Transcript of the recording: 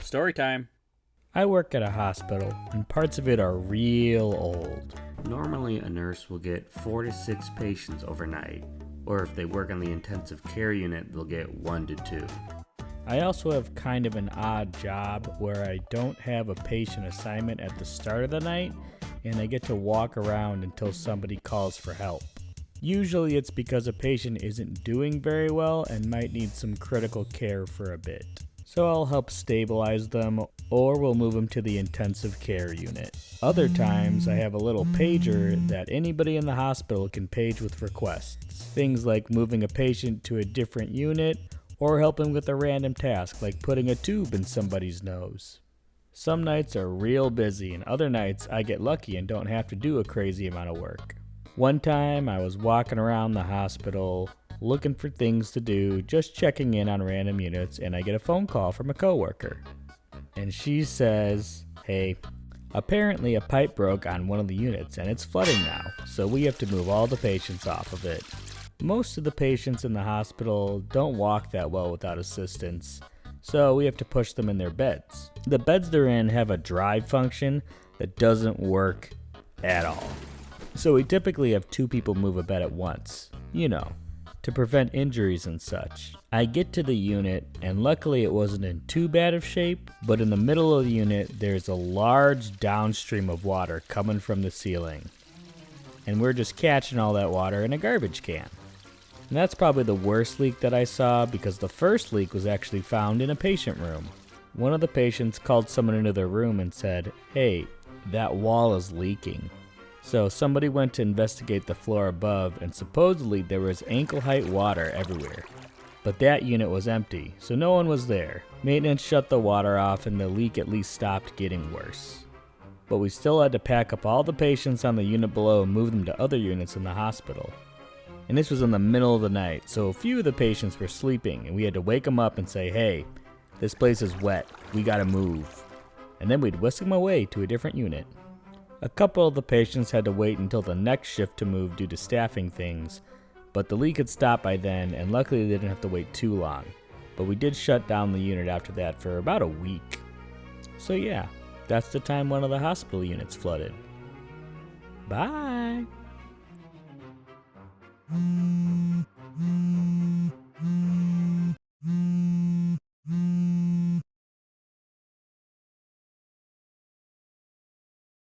Story time. I work at a hospital, and parts of it are real old. Normally, a nurse will get 4 to 6 patients overnight, or if they work on the intensive care unit, they'll get 1 to 2. I also have kind of an odd job where I don't have a patient assignment at the start of the night, and I get to walk around until somebody calls for help. Usually it's because a patient isn't doing very well and might need some critical care for a bit. So I'll help stabilize them, or we'll move them to the intensive care unit. Other times I have a little pager that anybody in the hospital can page with requests. Things like moving a patient to a different unit, or helping with a random task like putting a tube in somebody's nose. Some nights are real busy, and other nights I get lucky and don't have to do a crazy amount of work. One time I was walking around the hospital looking for things to do, just checking in on random units, and I get a phone call from a coworker. And she says, "Hey, apparently a pipe broke on one of the units and it's flooding now, so we have to move all the patients off of it." Most of the patients in the hospital don't walk that well without assistance, so we have to push them in their beds. The beds they're in have a drive function that doesn't work at all. So we typically have 2 people move a bed at once, to prevent injuries and such. I get to the unit, and luckily it wasn't in too bad of shape, but in the middle of the unit there's a large downstream of water coming from the ceiling. And we're just catching all that water in a garbage can. And that's probably the worst leak that I saw, because the first leak was actually found in a patient room. One of the patients called someone into their room and said, "Hey, that wall is leaking." So somebody went to investigate the floor above, and supposedly there was ankle-height water everywhere. But that unit was empty, so no one was there. Maintenance shut the water off, and the leak at least stopped getting worse. But we still had to pack up all the patients on the unit below and move them to other units in the hospital. And this was in the middle of the night, so a few of the patients were sleeping, and we had to wake them up and say, "Hey, this place is wet, we gotta move." And then we'd whisk them away to a different unit. A couple of the patients had to wait until the next shift to move due to staffing things, but the leak had stopped by then, and luckily they didn't have to wait too long. But we did shut down the unit after that for about a week. So yeah, that's the time one of the hospital units flooded. Bye!